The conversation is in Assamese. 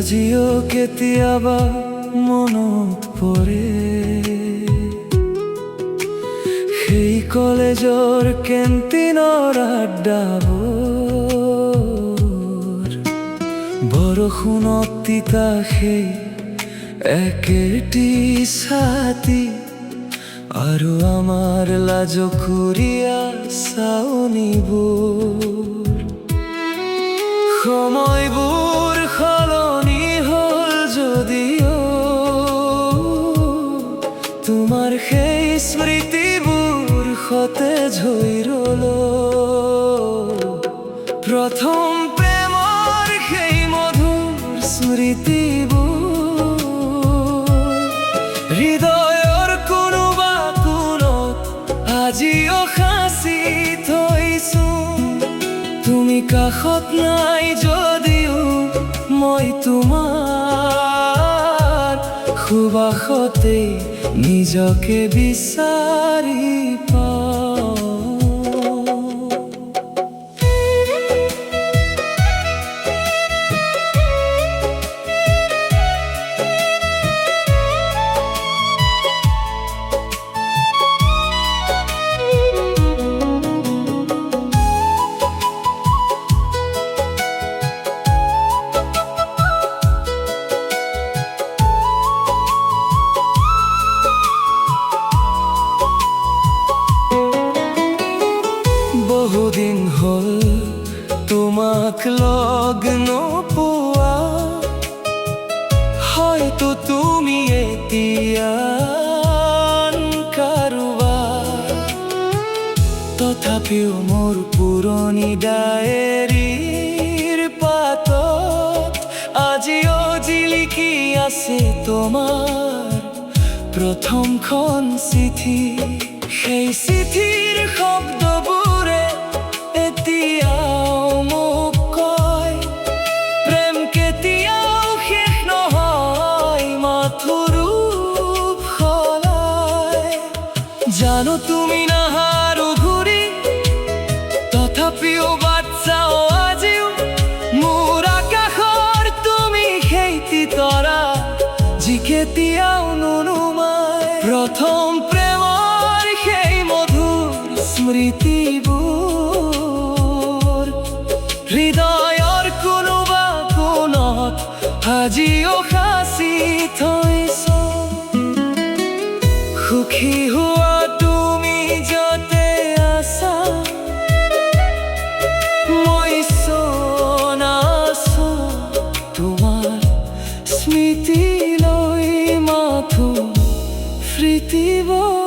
আজিও কেতিয়াবা মনত পৰে সেই কলেজৰ কেণ্টিনৰ আড্ডাবোৰ, বৰষুণত তিতা সেই একেটি ছাতি আৰু আমাৰ লাজকুৰীয়া চাৱনিবোৰ। সময়বোৰ সলনি হ'ল যদিও তোমাৰ সেই স্মৃতিবোৰ সতেজ হৈ ৰ'ল। প্ৰথম প্ৰেমৰ সেই মধুৰ স্মৃতিবোৰ হৃদয়ৰ কোনোবা কোণত আজিও সাঁচি থৈছোঁ। তুমি কাষত নাই যদিও মই তোমাৰ সুবাসতে নিজকে বিচাৰি পাওঁ। বহুদিন হ'ল তোমাক লগ নোপোৱা, হয়তো তুমি এতিয়া কাৰোবাৰ। তথাপিও মোৰ পুৰণি ডায়েৰীৰ পাতত আজিও জিলিকি আছে তোমাৰ প্ৰথমখন চিঠি। সেই চিঠিৰ শব্দবোৰে এতিয়াও মোক কয়, প্ৰেম কেতিয়াও শেষ নহয়, মাথো ৰূপ সলায়। জানো তুমি নাহাৰো ঘূৰি, তথাপিও বাট চাওঁ আজিও মোৰ আকাশৰ তুমি সেই তৰা যি কেতিয়াও নুনুমায়। প্ৰথম প্ৰেমৰ সেই মধুৰ স্মৃতিবোৰ হৃদয়ৰ কোনোবা কোণত আজিও সাঁচি থৈছোঁ। সুখী হোৱা তুমি য'তে আছা, মই নাছো তোমাৰ স্মৃতিলৈ মাথো ফ্ৰীতিবোৰ।